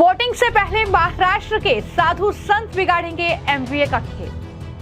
Voting से पहले महाराष्ट्र के साधु संत बिगाड़ेंगे एमवीए का खेल।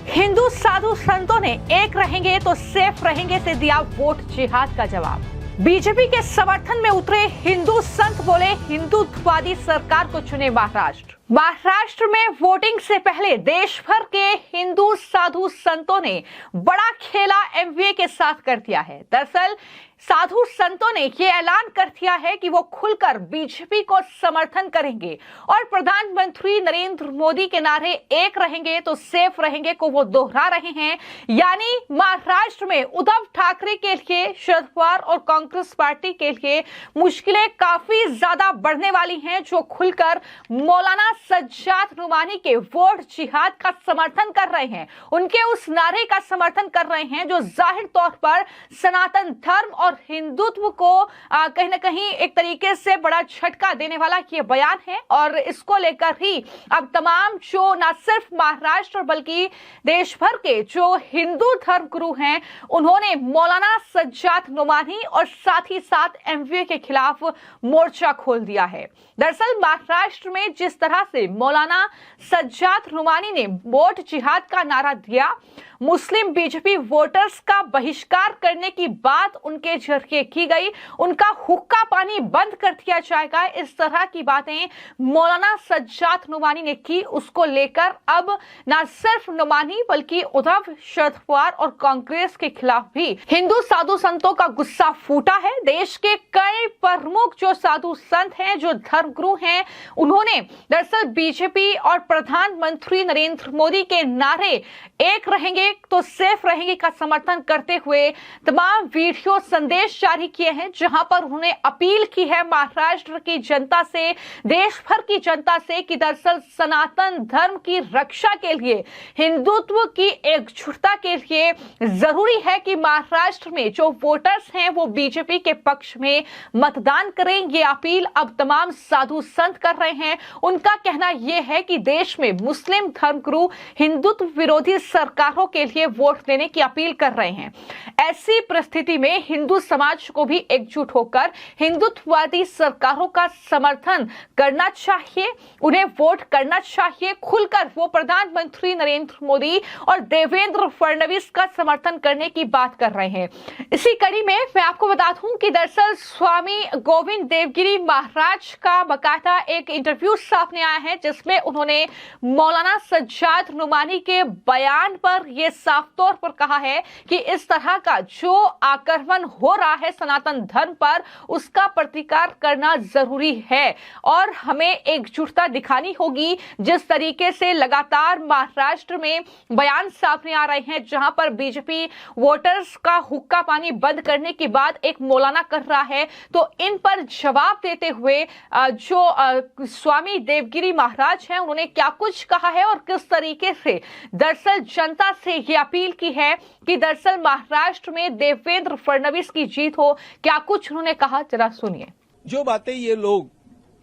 हिंदू साधु संतों ने एक रहेंगे तो सेफ रहेंगे से दिया वोट जिहाद का जवाब। बीजेपी के समर्थन में उतरे हिंदू संत बोले हिंदुत्ववादी सरकार को चुने महाराष्ट्र। महाराष्ट्र में वोटिंग से पहले देश भर के हिंदू साधु संतों ने बड़ा खेला एमवीए के साथ कर दिया है। दरअसल साधु संतों ने ये ऐलान कर दिया है कि वो खुलकर बीजेपी को समर्थन करेंगे और प्रधानमंत्री नरेंद्र मोदी के नारे एक रहेंगे तो सेफ रहेंगे को वो दोहरा रहे हैं। यानी महाराष्ट्र में उद्धव ठाकरे के लिए, शरद पवार और कांग्रेस पार्टी के लिए मुश्किलें काफी ज्यादा बढ़ने वाली हैं, जो खुलकर मौलाना सज्जाद नुमानी के वोट जिहाद का समर्थन कर रहे हैं, उनके उस नारे का समर्थन कर रहे हैं जो जाहिर तौर पर सनातन धर्म और हिंदुत्व को कहीं ना कहीं एक तरीके से बड़ा झटका देने वाला ये बयान है। और इसको लेकर ही अब तमाम जो न सिर्फ महाराष्ट्र बल्कि देश भर के जो हिंदू धर्म गुरु हैं, उन्होंने मौलाना सज्जाद नुमानी और साथ ही साथ एमवीए के खिलाफ मोर्चा खोल दिया है। दरअसल महाराष्ट्र में जिस तरह से मौलाना सज्जाद नुमानी ने वोट जिहाद का नारा दिया, मुस्लिम बीजेपी वोटर्स का बहिष्कार करने की बात उनके जरिए की गई, उनका हुक्का पानी बंद कर दिया जाएगा, इस तरह की बातें मौलाना सज्जाद नुमानी ने की। उसको लेकर अब न सिर्फ नुमानी बल्कि उद्धव, शरद पवार और कांग्रेस के खिलाफ भी हिंदू साधु संतों का गुस्सा फूटा है। देश के कई प्रमुख जो साधु संत हैं, जो धर्मगुरु हैं, उन्होंने दरअसल बीजेपी और प्रधानमंत्री नरेंद्र मोदी के नारे एक रहेंगे तो सेफ रहेंगे का समर्थन करते हुए तमाम वीडियो संदेश जारी किए हैं, जहां पर उन्होंने अपील की है महाराष्ट्र की जनता से, देश भर की जनता से कि दरअसल सनातन धर्म की रक्षा के लिए, हिंदुत्व की एकजुटता के लिए जरूरी है कि महाराष्ट्र में जो वोटर्स हैं वो बीजेपी के पक्ष में मतदान करें। ये अपील अब तमाम साधु संत कर रहे हैं। उनका कहना यह है कि देश में मुस्लिम धर्मगुरु हिंदुत्व विरोधी सरकारों के लिए वोट देने की अपील कर रहे हैं। ऐसी परिस्थिति में हिंदू समाज को भी एकजुट होकर हिंदुत्ववादी सरकारों का समर्थन करना चाहिए, उन्हें वोट करना चाहिए। खुलकर वो प्रधानमंत्री नरेंद्र मोदी और देवेंद्र फडणवीस का समर्थन करने की बात कर रहे हैं। इसी कड़ी में मैं आपको बता दूं कि दरअसल स्वामी गोविंद देवगिरी महाराज का बकायदा एक इंटरव्यू सामने आया है, जिसमें उन्होंने मौलाना सज्जाद नुमानी के बयान पर यह साफ तौर पर कहा है कि इस तरह का जो आक्रमण हो रहा है सनातन धर्म पर, उसका प्रतिकार करना जरूरी है और हमें एकजुटता दिखानी होगी। जिस तरीके से लगातार महाराष्ट्र में बयान सामने आ रहे हैं, जहां पर बीजेपी वोटर्स का हुक्का पानी बंद करने की बात एक मौलाना कर रहा है, तो इन पर जवाब देते हुए जो स्वामी देवगिरी महाराज हैं, उन्होंने क्या कुछ कहा है और किस तरीके से दरअसल जनता से ये अपील की है कि दरअसल महाराष्ट्र में देवेंद्र फडणवीस की जीत हो। क्या कुछ उन्होंने कहा, जरा सुनिए। जो बातें ये लोग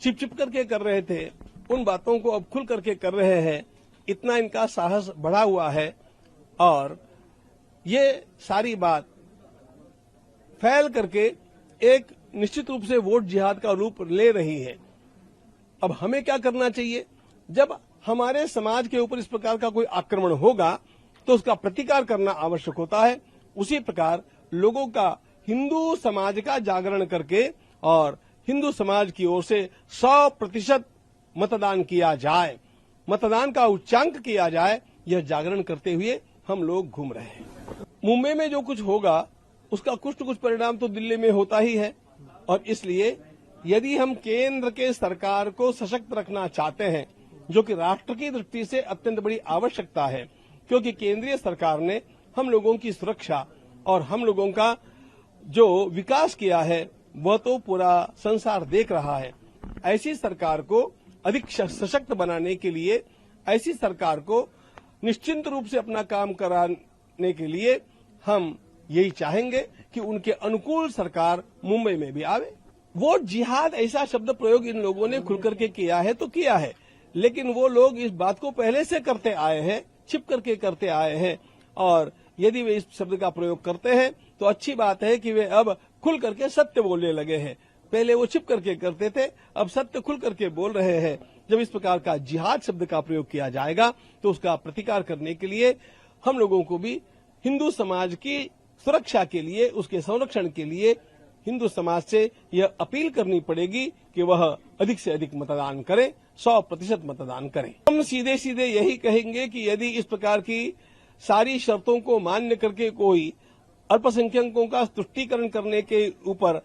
छिप करके कर रहे थे, उन बातों को अब खुल करके कर रहे हैं। इतना इनका साहस बढ़ा हुआ है और ये सारी बात फैल करके एक निश्चित रूप से वोट जिहाद का रूप ले रही है। अब हमें क्या करना चाहिए? जब हमारे समाज के ऊपर इस प्रकार का कोई आक्रमण होगा तो उसका प्रतिकार करना आवश्यक होता है। उसी प्रकार लोगों का हिंदू समाज का जागरण करके और हिंदू समाज की ओर से 100% मतदान किया जाए, मतदान का उच्चांक किया जाए, यह जागरण करते हुए हम लोग घूम रहे हैं। मुंबई में जो कुछ होगा उसका कुछ न कुछ परिणाम तो दिल्ली में होता ही है और इसलिए यदि हम केंद्र के सरकार को सशक्त रखना चाहते हैं, जो कि राष्ट्र की दृष्टि से अत्यंत बड़ी आवश्यकता है, क्योंकि केंद्रीय सरकार ने हम लोगों की सुरक्षा और हम लोगों का जो विकास किया है वह तो पूरा संसार देख रहा है। ऐसी सरकार को अधिक सशक्त बनाने के लिए, ऐसी सरकार को निश्चिंत रूप से अपना काम कराने के लिए हम यही चाहेंगे कि उनके अनुकूल सरकार मुंबई में भी आवे। वोट जिहाद ऐसा शब्द प्रयोग इन लोगों ने खुल करके किया है तो किया है, लेकिन वो लोग इस बात को पहले से करते आए हैं, छिप करके करते आए हैं और यदि वे इस शब्द का प्रयोग करते हैं तो अच्छी बात है कि वे अब खुल करके सत्य बोलने लगे हैं। पहले वो छिप करके करते थे, अब सत्य खुल करके बोल रहे हैं। जब इस प्रकार का जिहाद शब्द का प्रयोग किया जाएगा तो उसका प्रतिकार करने के लिए हम लोगों को भी हिंदू समाज की सुरक्षा के लिए, उसके संरक्षण के लिए हिंदू समाज से यह अपील करनी पड़ेगी कि वह अधिक से अधिक मतदान करें, 100% मतदान करें। हम सीधे सीधे यही कहेंगे कि यदि इस प्रकार की सारी शर्तों को मान्य करके कोई अल्पसंख्यकों का तुष्टीकरण करने के ऊपर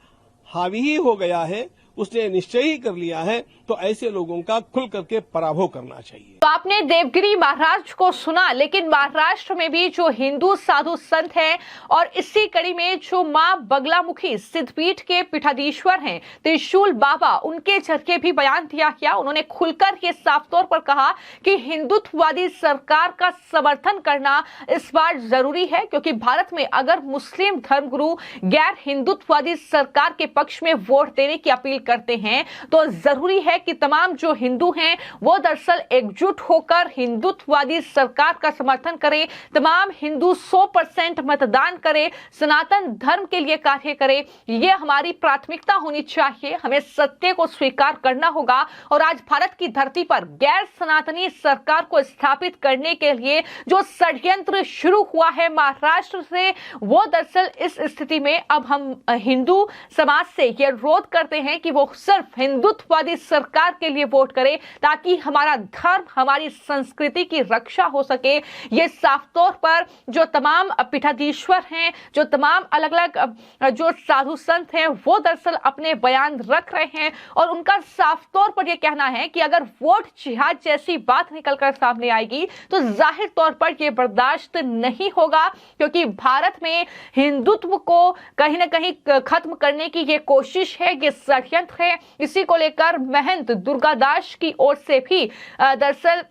हावी ही हो गया है, उसने निश्चय ही कर लिया है, तो ऐसे लोगों का खुल करके पराभव करना चाहिए। तो आपने देवगिरी महाराष्ट्र को सुना, लेकिन महाराष्ट्र में भी जो हिंदू साधु संत हैं और इसी कड़ी में जो मां बगलामुखी सिद्धपीठ के पीठाधीश्वर हैं त्रिशूल बाबा, उनके जरिए भी बयान दिया गया। उन्होंने खुलकर ये साफ तौर पर कहा कि हिंदुत्ववादी सरकार का समर्थन करना इस बार जरूरी है, क्योंकि भारत में अगर मुस्लिम धर्मगुरु गैर हिंदुत्ववादी सरकार के पक्ष में वोट देने की अपील करते हैं तो जरूरी है कि तमाम जो हिंदू हैं वो दरअसल एकजुट होकर हिंदुत्ववादी सरकार का समर्थन करें, तमाम हिंदू 100% मतदान करें, सनातन धर्म के लिए कार्य करें। ये हमारी प्राथमिकता होनी चाहिए। हमें सत्य को स्वीकार करना होगा। और आज भारत की धरती पर गैर सनातनी सरकार को स्थापित करने के लिए जो षड्यंत्र शुरू हुआ है महाराष्ट्र से, वो दरअसल इस स्थिति में अब हम हिंदू समाज से ये अनुरोध करते हैं कि वो सिर्फ हिंदुत्ववादी सरकार के लिए वोट करें, ताकि हमारा धर्म, हमारी संस्कृति की रक्षा हो सके। ये साफ तौर पर जो तमाम पीठाधीश्वर हैं, जो तमाम अलग अलग जो साधु संत हैं, वो दरअसल अपने बयान रख रहे हैं और उनका साफ तौर पर यह कहना है कि अगर वोट जिहाद जैसी बात निकलकर सामने आएगी तो जाहिर तौर पर यह बर्दाश्त नहीं होगा, क्योंकि भारत में हिंदुत्व को कहीं ना कहीं खत्म करने की ये कोशिश है, ये षड्यंत्र है। इसी को लेकर महंत दुर्गादास की ओर से भी दरअसल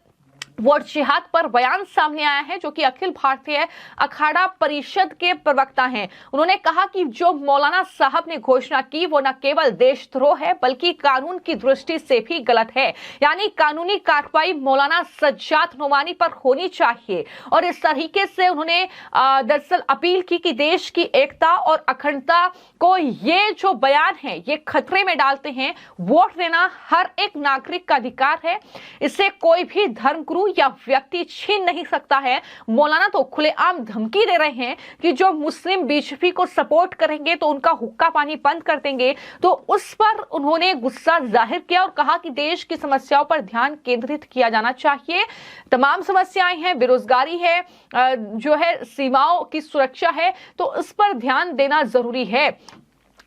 वोट जिहाद पर बयान सामने आया है, जो कि अखिल भारतीय अखाड़ा परिषद के प्रवक्ता हैं। उन्होंने कहा कि जो मौलाना साहब ने घोषणा की वो न केवल देशद्रोह है बल्कि कानून की दृष्टि से भी गलत है। यानी कानूनी कार्रवाई मौलाना सज्जाद नोमानी पर होनी चाहिए। और इस तरीके से उन्होंने दरअसल अपील की कि देश की एकता और अखंडता को ये जो बयान है ये खतरे में डालते हैं। वोट देना हर एक नागरिक का अधिकार है, इससे कोई भी धर्मगुरु या व्यक्ति छीन नहीं सकता है। मौलाना तो खुलेआम धमकी दे रहे हैं कि जो मुस्लिम बीजेपी को सपोर्ट करेंगे तो उनका हुक्का पानी बंद कर देंगे। तो उस पर उन्होंने गुस्सा जाहिर किया और कहा कि देश की समस्याओं पर ध्यान केंद्रित किया जाना चाहिए। तमाम समस्याएं हैं, बेरोजगारी है, जो है सीमाओं की सुरक्षा है, तो इस पर ध्यान देना जरूरी है।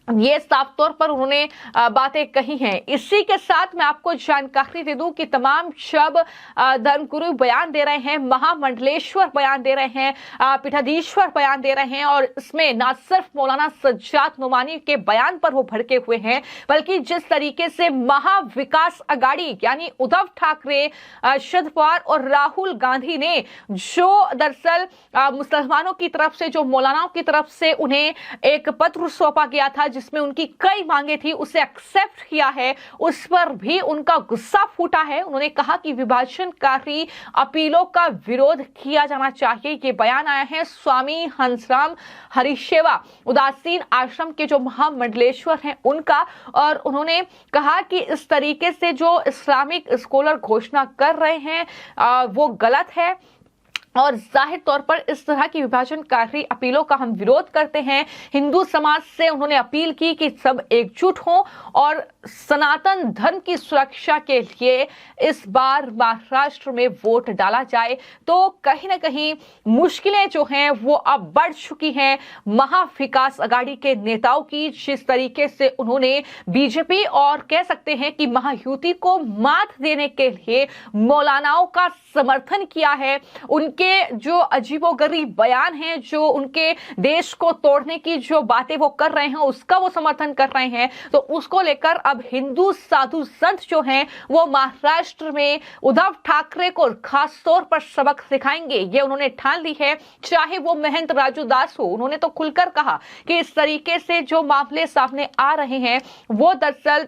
ये साफ तौर पर उन्होंने बातें कही हैं। इसी के साथ मैं आपको जानकारी दे दूं कि तमाम शब धर्मगुरु बयान दे रहे हैं, महामंडलेश्वर बयान दे रहे हैं, पीठाधीश्वर बयान दे रहे हैं। और इसमें न सिर्फ मौलाना सज्जाद नोमानी के बयान पर वो भड़के हुए हैं, बल्कि जिस तरीके से महाविकास अघाड़ी यानी उद्धव ठाकरे, शरद पवार और राहुल गांधी ने जो दरअसल मुसलमानों की तरफ से, जो मौलानाओं की तरफ से उन्हें एक पत्र सौंपा गया था जिसमें उनकी कई मांगे थी, उसे एक्सेप्ट किया है, उस पर भी उनका गुस्सा फूटा है। उन्होंने कहा कि विभाजनकारी अपीलों का विरोध किया जाना चाहिए। ये बयान आया है स्वामी हंसराम हरिसेवा उदासीन आश्रम के जो महामंडलेश्वर हैं उनका। और उन्होंने कहा कि इस तरीके से जो इस्लामिक स्कॉलर घोषणा कर रहे हैं वो गलत है और जाहिर तौर पर इस तरह की विभाजनकारी अपीलों का हम विरोध करते हैं। हिंदू समाज से उन्होंने अपील की कि सब एकजुट हों और सनातन धर्म की सुरक्षा के लिए इस बार महाराष्ट्र में वोट डाला जाए। तो कहीं ना कहीं मुश्किलें जो हैं वो अब बढ़ चुकी हैं महाविकास अघाड़ी के नेताओं की, जिस तरीके से उन्होंने बीजेपी और कह सकते हैं कि महायुति को मात देने के लिए मौलानाओं का समर्थन किया है। उनके जो अजीबोगरीब बयान हैं, जो उनके देश को तोड़ने की जो बातें वो कर रहे हैं उसका वो समर्थन कर रहे हैं। तो उसको लेकर अब हिंदू साधु संत जो हैं वो महाराष्ट्र में उद्धव ठाकरे को खास तौर पर सबक सिखाएंगे, ये उन्होंने ठान ली है। चाहे वो महंत राजू दास हो, उन्होंने तो खुलकर कहा कि इस तरीके से जो मामले सामने आ रहे हैं वो दरअसल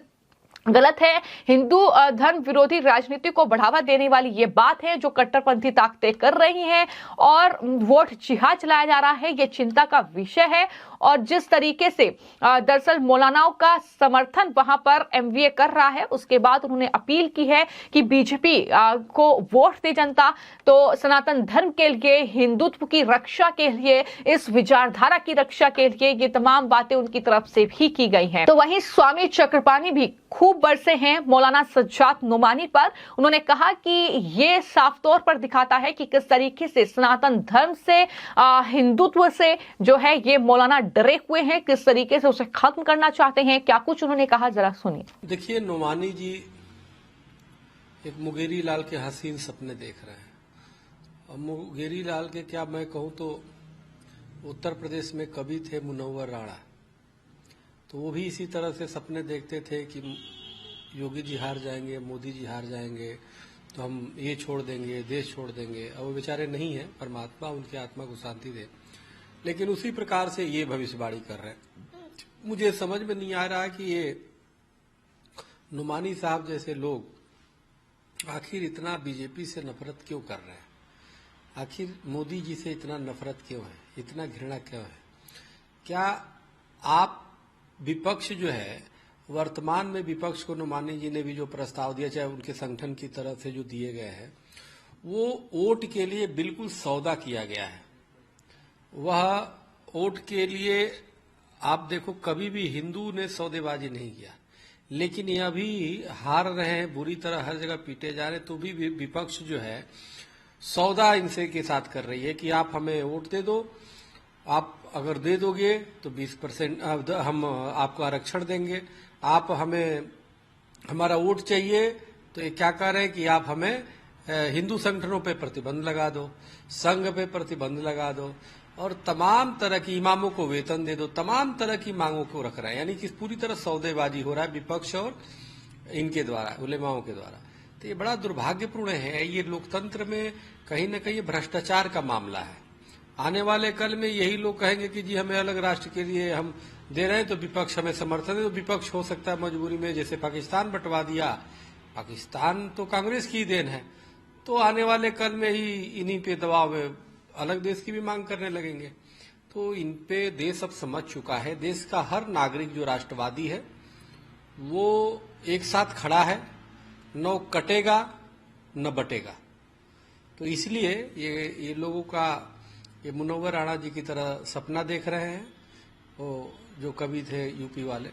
गलत है। हिंदू धर्म विरोधी राजनीति को बढ़ावा देने वाली ये बात है जो कट्टरपंथी ताकतें कर रही हैं और वोट जिहाद चलाया जा रहा है, ये चिंता का विषय है। और जिस तरीके से दरअसल मौलानाओं का समर्थन वहां पर एमवीए कर रहा है, उसके बाद उन्होंने अपील की है कि बीजेपी को वोट दे जनता, तो सनातन धर्म के लिए, हिंदुत्व की रक्षा के लिए, इस विचारधारा की रक्षा के लिए ये तमाम बातें उनकी तरफ से भी की गई हैं। तो वहीं स्वामी चक्रपाणी भी खूब बरसे हैं मौलाना सज्जाद नोमानी पर। उन्होंने कहा कि ये साफ तौर पर दिखाता है कि किस तरीके से सनातन धर्म से, हिंदुत्व से जो है ये मौलाना डरे हुए हैं, किस तरीके से उसे खत्म करना चाहते हैं। क्या कुछ उन्होंने कहा, जरा सुनिए। देखिए, नोमानी जी एक मुंगेरी लाल के हसीन सपने देख रहे हैं। और मुंगेरी लाल के क्या मैं कहूं तो उत्तर प्रदेश में कवि थे मुनव्वर राणा, तो वो भी इसी तरह से सपने देखते थे कि योगी जी हार जाएंगे, मोदी जी हार जाएंगे तो हम ये छोड़ देंगे, देश छोड़ देंगे। अब वो बेचारे नहीं है, परमात्मा उनकी आत्मा को शांति दे, लेकिन उसी प्रकार से ये भविष्यवाणी कर रहे हैं। मुझे समझ में नहीं आ रहा कि ये नुमानी साहब जैसे लोग आखिर इतना बीजेपी से नफरत क्यों कर रहे हैं, आखिर मोदी जी से इतना नफरत क्यों है, इतना घृणा क्यों है। क्या आप विपक्ष जो है, वर्तमान में विपक्ष को नुमानी जी ने भी जो प्रस्ताव दिया, चाहे उनके संगठन की तरफ से जो दिए गए हैं, वो वोट के लिए बिल्कुल सौदा किया गया है। वह वोट के लिए आप देखो, कभी भी हिंदू ने सौदेबाजी नहीं किया, लेकिन ये अभी हार रहे हैं, बुरी तरह हर जगह पीटे जा रहे हैं, तो भी विपक्ष जो है सौदा इनसे के साथ कर रही है कि आप हमें वोट दे दो, आप अगर दे दोगे तो 20% हम आपको आरक्षण देंगे, आप हमें हमारा वोट चाहिए तो ये क्या कह रहे हैं कि आप हमें हिंदू संगठनों पे प्रतिबंध लगा दो, संघ पे प्रतिबंध लगा दो, और तमाम तरह की इमामों को वेतन दे दो, तमाम तरह की मांगों को रख रहा है। यानी कि पूरी तरह सौदेबाजी हो रहा है विपक्ष और इनके द्वारा, उलेमाओं के द्वारा। तो ये बड़ा दुर्भाग्यपूर्ण है। ये लोकतंत्र में कहीं न कहीं भ्रष्टाचार का मामला है। आने वाले कल में यही लोग कहेंगे कि जी हमें अलग राष्ट्र के लिए हम दे रहे हैं तो विपक्ष हमें समर्थन दे, तो विपक्ष हो सकता है मजबूरी में, जैसे पाकिस्तान बंटवा दिया, पाकिस्तान तो कांग्रेस की देन है, तो आने वाले कल में ही इन्हीं पे दबाव में अलग देश की भी मांग करने लगेंगे। तो इन पे देश अब समझ चुका है, देश का हर नागरिक जो राष्ट्रवादी है वो एक साथ खड़ा है, न कटेगा न बटेगा। तो इसलिए ये लोगों का, ये मुनव्वर राणा जी की तरह सपना देख रहे हैं, वो जो कवि थे यूपी वाले,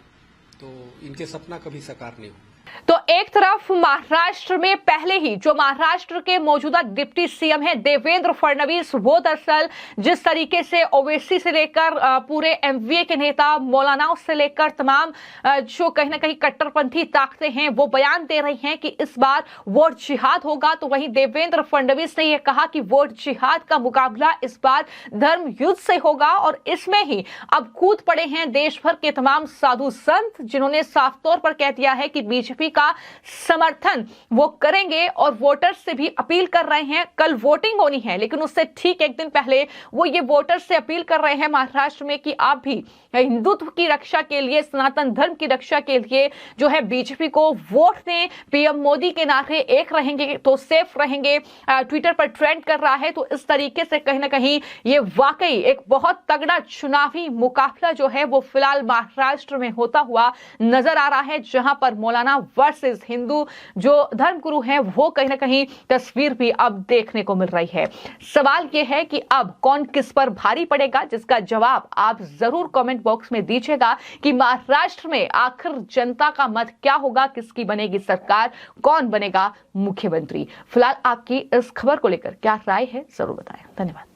तो इनके सपना कभी साकार नहीं हुआ। तो एक तरफ महाराष्ट्र में पहले ही जो महाराष्ट्र के मौजूदा डिप्टी सीएम हैं देवेंद्र फडणवीस, वो दरअसल जिस तरीके से ओवैसी से लेकर पूरे एमवीए के नेता, मौलानाओं से लेकर तमाम जो कहीं ना कहीं कट्टरपंथी ताकतें हैं, वो बयान दे रही हैं कि इस बार वोट जिहाद होगा, तो वहीं देवेंद्र फडणवीस ने यह कहा कि वोट जिहाद का मुकाबला इस बार धर्म युद्ध से होगा। और इसमें ही अब कूद पड़े हैं देश भर के तमाम साधु संत, जिन्होंने साफ तौर पर कह दिया है कि बीजेपी का समर्थन वो करेंगे और वोटर्स से भी अपील कर रहे हैं। कल वोटिंग होनी है, लेकिन उससे ठीक एक दिन पहले वो ये वोटर्स से अपील कर रहे हैं महाराष्ट्र में कि आप भी हिंदुत्व की रक्षा के लिए, सनातन धर्म की रक्षा के लिए जो है बीजेपी को वोट दें। पीएम मोदी के नारे एक रहेंगे तो सेफ रहेंगे ट्विटर पर ट्रेंड कर रहा है। तो इस तरीके से कहीं ना कहीं ये वाकई एक बहुत तगड़ा चुनावी मुकाबला जो है वो फिलहाल महाराष्ट्र में होता हुआ नजर आ रहा है, जहां पर मौलाना वर्सेस हिंदू जो धर्मगुरु हैं वो कहीं ना कहीं तस्वीर भी अब देखने को मिल रही है। सवाल यह है कि अब कौन किस पर भारी पड़ेगा, जिसका जवाब आप जरूर कमेंट बॉक्स में दीजिएगा कि महाराष्ट्र में आखिर जनता का मत क्या होगा, किसकी बनेगी सरकार, कौन बनेगा मुख्यमंत्री। फिलहाल आपकी इस खबर को लेकर क्या राय है जरूर बताएं। धन्यवाद।